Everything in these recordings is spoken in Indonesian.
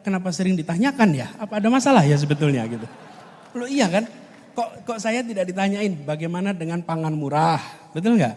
kenapa sering ditanyakan ya? Apa ada masalah ya sebetulnya gitu? Loh iya kan? Kok saya tidak ditanyain bagaimana dengan pangan murah, betul nggak?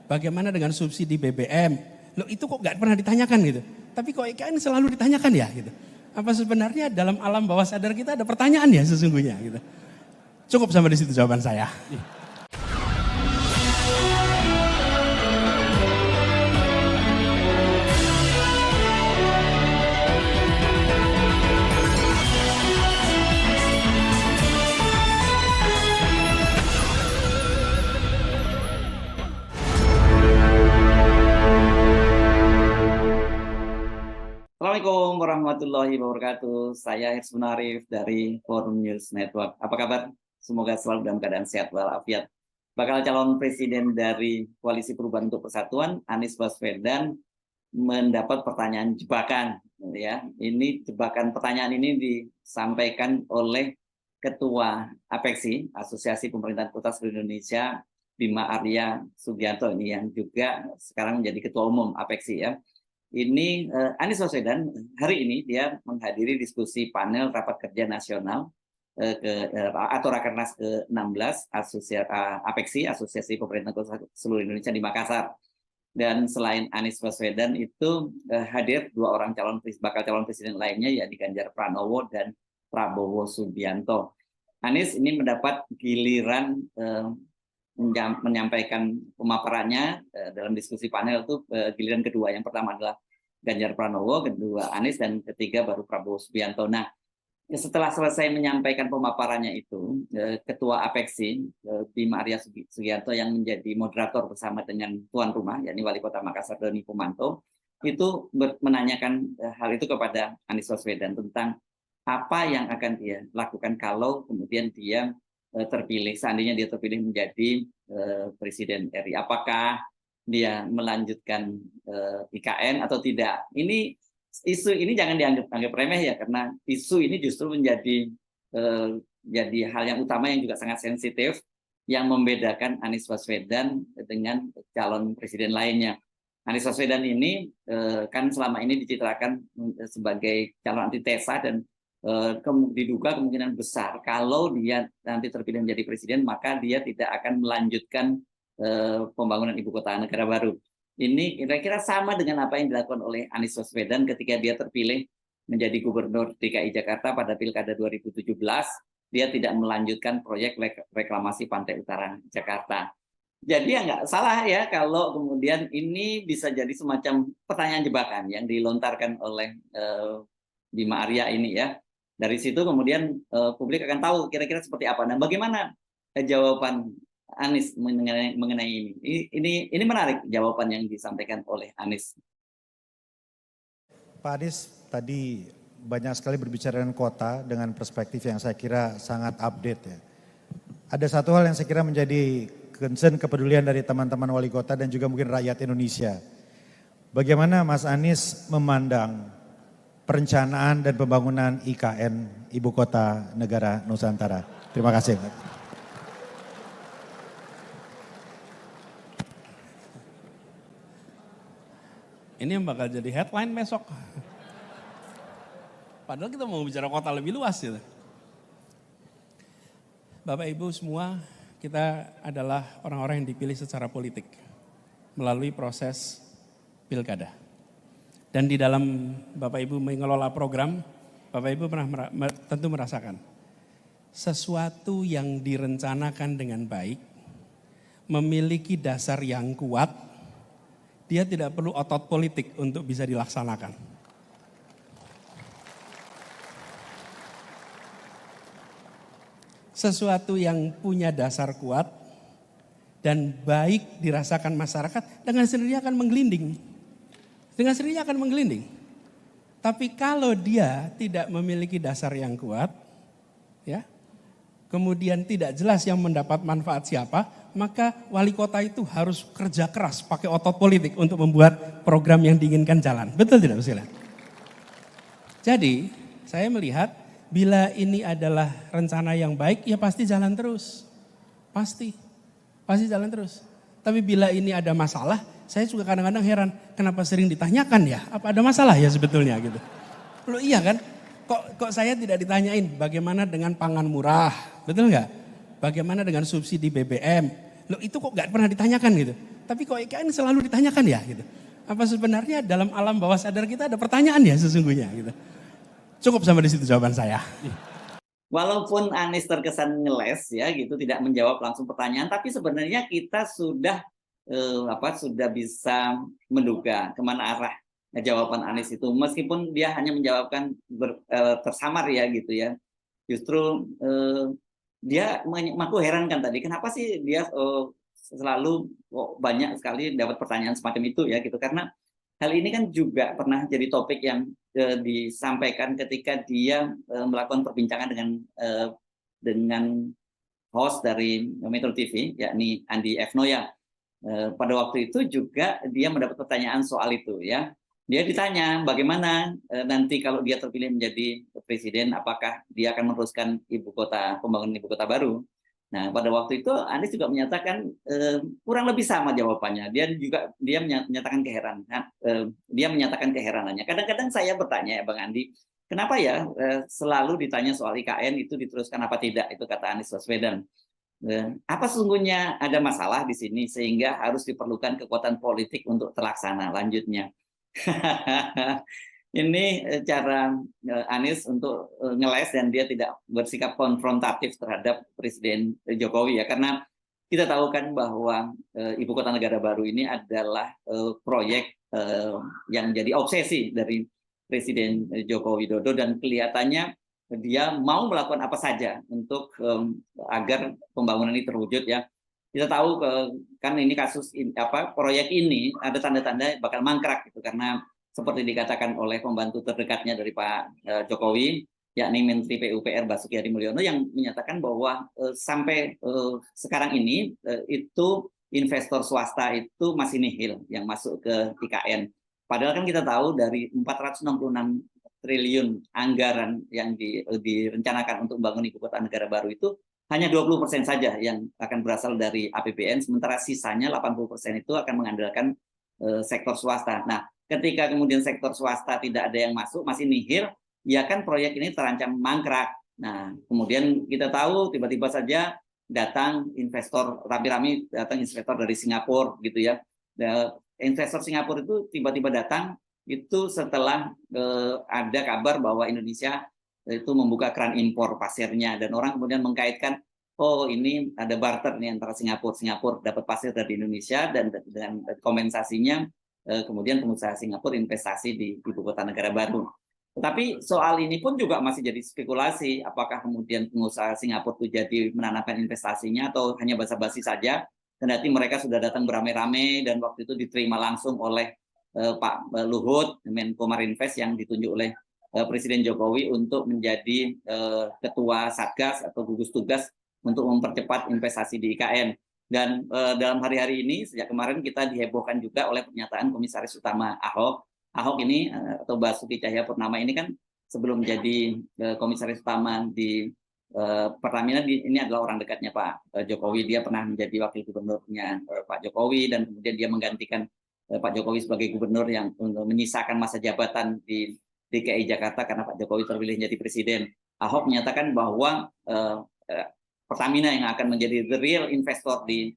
Bagaimana dengan subsidi BBM? Loh itu kok nggak pernah ditanyakan gitu? Tapi kok IKN selalu ditanyakan ya gitu? Apa sebenarnya dalam alam bawah sadar kita ada pertanyaan ya sesungguhnya gitu? Cukup sampai di situ jawaban saya. Assalamualaikum warahmatullahi wabarakatuh. Saya Hirsun Arif dari Forum News Network. Apa kabar? Semoga selalu dalam keadaan sehat walafiat. Bakal calon presiden dari Koalisi Perubahan untuk Persatuan, Anies Baswedan, mendapat pertanyaan jebakan. Ya, ini jebakan pertanyaan ini disampaikan oleh Ketua APEKSI, Asosiasi Pemerintahan Kota Seluruh Indonesia, Bima Arya Sugianto, ini yang juga sekarang menjadi Ketua Umum APEKSI ya. Ini Anies Baswedan hari ini dia menghadiri diskusi panel rapat kerja nasional atau Rakernas ke-16 APEKSI, Asosiasi Pemerintah Kota Seluruh Indonesia di Makassar. Dan selain Anies Baswedan itu hadir dua orang bakal calon presiden lainnya, yakni Ganjar Pranowo dan Prabowo Subianto. Anies ini mendapat giliran menyampaikan pemaparannya dalam diskusi panel itu giliran kedua. Yang pertama adalah Ganjar Pranowo, kedua Anies, dan ketiga baru Prabowo Subianto. Nah, setelah selesai menyampaikan pemaparannya itu, Ketua APEKSI Bima Arya Sugianto yang menjadi moderator bersama dengan tuan rumah, yakni Wali Kota Makassar Doni Pomanto, itu menanyakan hal itu kepada Anies Baswedan tentang apa yang akan dia lakukan kalau kemudian dia terpilih, seandainya dia terpilih menjadi Presiden RI. Apakah dia melanjutkan IKN atau tidak? Ini isu ini jangan dianggap remeh ya, karena isu ini justru menjadi jadi hal yang utama yang juga sangat sensitif yang membedakan Anies Baswedan dengan calon presiden lainnya. Anies Baswedan ini kan selama ini dicitrakan sebagai calon antitesa dan diduga kemungkinan besar kalau dia nanti terpilih menjadi presiden maka dia tidak akan melanjutkan pembangunan ibu kota negara baru. Ini kira-kira sama dengan apa yang dilakukan oleh Anies Baswedan ketika dia terpilih menjadi gubernur DKI Jakarta pada Pilkada 2017. Dia tidak melanjutkan proyek reklamasi Pantai Utara Jakarta. Jadi ya nggak salah ya kalau kemudian ini bisa jadi semacam pertanyaan jebakan yang dilontarkan oleh Bima Arya ini ya. Dari situ kemudian publik akan tahu kira-kira seperti apa. Nah, bagaimana jawaban Anies mengenai ini? Ini menarik jawaban yang disampaikan oleh Anies. Pak Anies tadi banyak sekali berbicara dengan kota dengan perspektif yang saya kira sangat update ya. Ada satu hal yang saya kira menjadi concern kepedulian dari teman-teman wali kota dan juga mungkin rakyat Indonesia. Bagaimana Mas Anies memandang perencanaan dan pembangunan IKN Ibu Kota Negara Nusantara? Terima kasih. Ini yang bakal jadi headline besok. Padahal kita mau bicara kota lebih luas gitu. Bapak Ibu semua, kita adalah orang-orang yang dipilih secara politik melalui proses pilkada. Dan di dalam Bapak Ibu mengelola program, Bapak Ibu tentu merasakan sesuatu yang direncanakan dengan baik, memiliki dasar yang kuat, dia tidak perlu otot politik untuk bisa dilaksanakan. Sesuatu yang punya dasar kuat dan baik dirasakan masyarakat dengan sendirinya akan menggelinding. Dengan sendirinya akan menggelinding. Tapi kalau dia tidak memiliki dasar yang kuat, ya, kemudian tidak jelas yang mendapat manfaat siapa, maka wali kota itu harus kerja keras pakai otot politik untuk membuat program yang diinginkan jalan. Betul tidak, Mas? Jadi saya melihat bila ini adalah rencana yang baik, ya pasti jalan terus. Pasti jalan terus. Tapi bila ini ada masalah, saya juga kadang-kadang heran, kenapa sering ditanyakan ya? Apa ada masalah ya sebetulnya gitu? Loh iya kan? Kok saya tidak ditanyain bagaimana dengan pangan murah, betul nggak? Bagaimana dengan subsidi BBM? Loh itu kok nggak pernah ditanyakan gitu. Tapi kok IKN selalu ditanyakan ya gitu. Apa sebenarnya dalam alam bawah sadar kita ada pertanyaan ya sesungguhnya gitu. Cukup sampai di situ jawaban saya. Walaupun Anies terkesan ngeles ya gitu, tidak menjawab langsung pertanyaan, tapi sebenarnya kita sudah sudah bisa menduga kemana arah jawaban Anies itu, meskipun dia hanya menjawabkan tersamar ya gitu ya. Justru aku herankan tadi, kenapa sih dia selalu banyak sekali dapat pertanyaan semacam itu ya gitu, karena hal ini kan juga pernah jadi topik yang disampaikan ketika dia melakukan perbincangan dengan host dari Metro TV, yakni Andi F. Noya. Pada waktu itu juga dia mendapat pertanyaan soal itu ya. Dia ditanya bagaimana nanti kalau dia terpilih menjadi presiden, apakah dia akan meneruskan pembangunan ibu kota baru. Nah, pada waktu itu Anies juga menyatakan kurang lebih sama jawabannya. Dia menyatakan keheranannya. Kadang-kadang saya bertanya ya Bang Andi, kenapa ya selalu ditanya soal IKN itu diteruskan apa tidak? Itu kata Anies Baswedan. Apa sesungguhnya ada masalah di sini sehingga harus diperlukan kekuatan politik untuk terlaksana lanjutnya. Ini cara Anies untuk ngeles dan dia tidak bersikap konfrontatif terhadap Presiden Jokowi ya, karena kita tahu kan bahwa Ibu Kota Negara Baru ini adalah proyek yang jadi obsesi dari Presiden Joko Widodo, dan kelihatannya dia mau melakukan apa saja untuk agar pembangunan ini terwujud ya. Kita tahu kan ini proyek ini ada tanda-tanda bakal mangkrak gitu, karena seperti dikatakan oleh pembantu terdekatnya dari Pak Jokowi, yakni Menteri PUPR Basuki Hadi Mulyono, yang menyatakan bahwa sampai sekarang ini itu investor swasta itu masih nihil yang masuk ke IKN. Padahal kan kita tahu dari 466 triliun anggaran yang direncanakan untuk membangun ibu kota negara baru itu hanya 20% saja yang akan berasal dari APBN, sementara sisanya 80% itu akan mengandalkan sektor swasta. Nah, ketika kemudian sektor swasta tidak ada yang masuk, masih nihil, ya kan proyek ini terancam mangkrak. Nah, kemudian kita tahu tiba-tiba saja datang investor, rame-rame datang investor dari Singapura gitu ya. Investor Singapura itu tiba-tiba datang itu setelah ada kabar bahwa Indonesia itu membuka keran impor pasirnya, dan orang kemudian mengkaitkan, oh ini ada barter nih antara Singapura dapat pasir dari Indonesia, dan dengan kompensasinya kemudian pengusaha Singapura investasi di ibu kota negara baru. Tetapi soal ini pun juga masih jadi spekulasi, apakah kemudian pengusaha Singapura itu jadi menanamkan investasinya atau hanya basa-basi saja. Kendati mereka sudah datang beramai-ramai dan waktu itu diterima langsung oleh Pak Luhut, Menko Marinvest yang ditunjuk oleh Presiden Jokowi untuk menjadi ketua Satgas atau gugus tugas untuk mempercepat investasi di IKN. Dan dalam hari-hari ini, sejak kemarin kita dihebohkan juga oleh pernyataan Komisaris Utama Ahok. Ahok ini atau Basuki Cahayapurnama ini kan sebelum jadi Komisaris Utama di Pertamina, ini adalah orang dekatnya Pak Jokowi. Dia pernah menjadi wakil gubernurnya Pak Jokowi, dan kemudian dia menggantikan Pak Jokowi sebagai gubernur yang menyisakan masa jabatan di DKI Jakarta karena Pak Jokowi terpilih menjadi presiden. Ahok menyatakan bahwa Pertamina yang akan menjadi the real investor di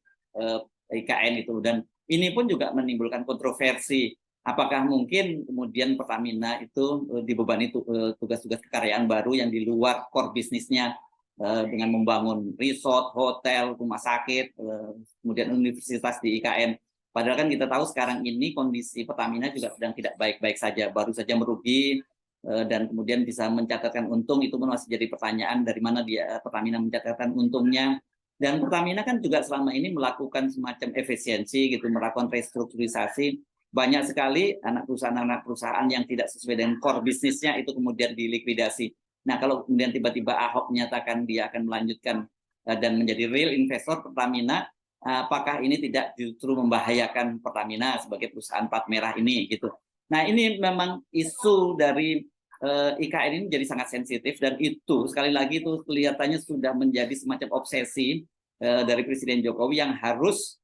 IKN itu, dan ini pun juga menimbulkan kontroversi. Apakah mungkin kemudian Pertamina itu dibebani tugas-tugas kekayaan baru yang di luar core bisnisnya, dengan membangun resort, hotel, rumah sakit, kemudian universitas di IKN. Padahal kan kita tahu sekarang ini kondisi Pertamina juga sedang tidak baik-baik saja, baru saja merugi, dan kemudian bisa mencatatkan untung. Itu pun masih jadi pertanyaan, dari mana Pertamina mencatatkan untungnya. Dan Pertamina kan juga selama ini melakukan semacam efisiensi gitu, melakukan restrukturisasi. Banyak sekali anak perusahaan yang tidak sesuai dengan core bisnisnya itu kemudian dilikuidasi. Nah, kalau kemudian tiba-tiba Ahok menyatakan dia akan melanjutkan dan menjadi real investor Pertamina, apakah ini tidak justru membahayakan Pertamina sebagai perusahaan plat merah ini gitu. Nah, ini memang isu dari IKN ini jadi sangat sensitif, dan itu sekali lagi itu kelihatannya sudah menjadi semacam obsesi dari Presiden Jokowi yang harus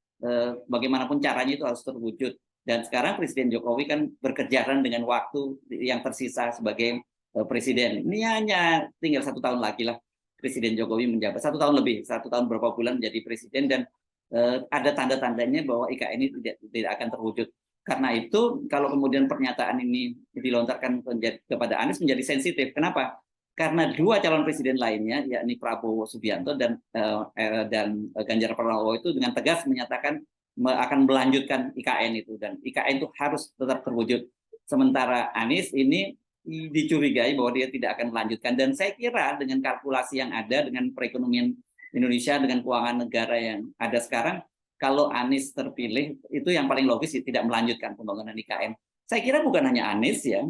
bagaimanapun caranya itu harus terwujud. Dan sekarang Presiden Jokowi kan berkejaran dengan waktu yang tersisa sebagai presiden. Ini hanya tinggal 1 tahun lagi lah Presiden Jokowi menjabat, 1 tahun lebih, 1 tahun berapa bulan menjadi presiden, dan ada tanda-tandanya bahwa IKN ini tidak akan terwujud. Karena itu kalau kemudian pernyataan ini dilontarkan kepada Anies menjadi sensitif. Kenapa? Karena 2 calon presiden lainnya, yakni Prabowo Subianto dan Ganjar Pranowo itu dengan tegas menyatakan akan melanjutkan IKN itu, dan IKN itu harus tetap terwujud. Sementara Anies ini dicurigai bahwa dia tidak akan melanjutkan, dan saya kira dengan kalkulasi yang ada, dengan perekonomian Indonesia, dengan keuangan negara yang ada sekarang, kalau Anies terpilih itu yang paling logis tidak melanjutkan pembangunan IKN. Saya kira bukan hanya Anies ya,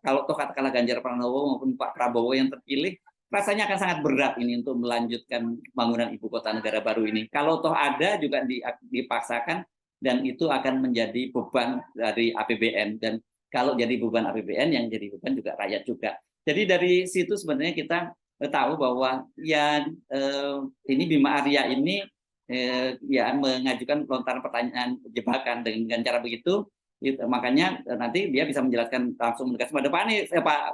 kalau toh katakanlah Ganjar Pranowo maupun Pak Prabowo yang terpilih, rasanya akan sangat berat ini untuk melanjutkan pembangunan ibu kota negara baru ini. Kalau toh ada juga dipaksakan, dan itu akan menjadi beban dari APBN, dan kalau jadi beban APBN, yang jadi beban juga rakyat juga. Jadi dari situ sebenarnya kita tahu bahwa ya ini Bima Arya ini ya mengajukan lontaran pertanyaan jebakan dengan cara begitu, makanya nanti dia bisa menjelaskan langsung menegas pada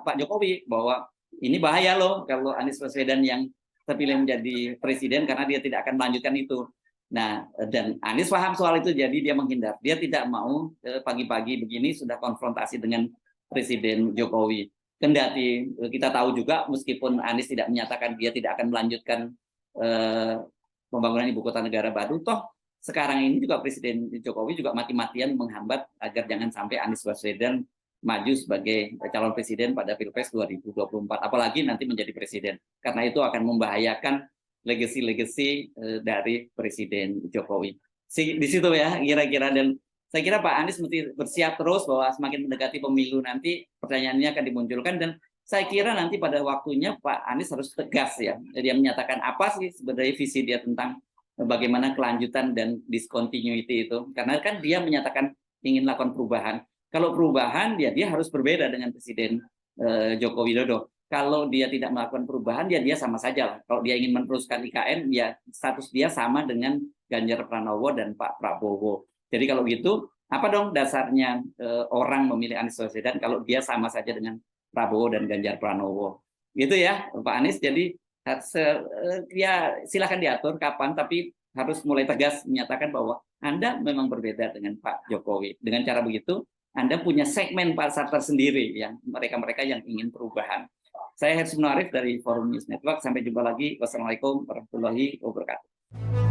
Pak Jokowi bahwa ini bahaya loh kalau Anies Baswedan yang terpilih menjadi presiden, karena dia tidak akan melanjutkan itu. Nah, dan Anies paham soal itu, jadi dia menghindar. Dia tidak mau pagi-pagi begini sudah konfrontasi dengan Presiden Jokowi. Kendati kita tahu juga, meskipun Anies tidak menyatakan dia tidak akan melanjutkan pembangunan ibu kota negara baru, toh sekarang ini juga Presiden Jokowi juga mati-matian menghambat agar jangan sampai Anies Baswedan maju sebagai calon presiden pada Pilpres 2024, apalagi nanti menjadi presiden. Karena itu akan membahayakan legasi dari Presiden Jokowi. Di situ ya kira-kira, dan saya kira Pak Anies mesti bersiap terus bahwa semakin mendekati pemilu nanti pertanyaannya akan dimunculkan, dan saya kira nanti pada waktunya Pak Anies harus tegas ya. Dia menyatakan apa sih sebenarnya visi dia tentang bagaimana kelanjutan dan discontinuity itu. Karena kan dia menyatakan ingin lakukan perubahan. Kalau perubahan dia harus berbeda dengan Presiden Joko Widodo. Kalau dia tidak melakukan perubahan, dia sama saja lah. Kalau dia ingin meneruskan IKN, ya status dia sama dengan Ganjar Pranowo dan Pak Prabowo. Jadi kalau gitu, apa dong dasarnya orang memilih Anies Baswedan kalau dia sama saja dengan Prabowo dan Ganjar Pranowo? Gitu ya, Pak Anies. Jadi ya silakan diatur kapan, tapi harus mulai tegas menyatakan bahwa Anda memang berbeda dengan Pak Jokowi. Dengan cara begitu, Anda punya segmen pasar tersendiri yang mereka-mereka yang ingin perubahan. Saya Hersi Arif dari Forum News Network. Sampai jumpa lagi. Wassalamualaikum warahmatullahi wabarakatuh.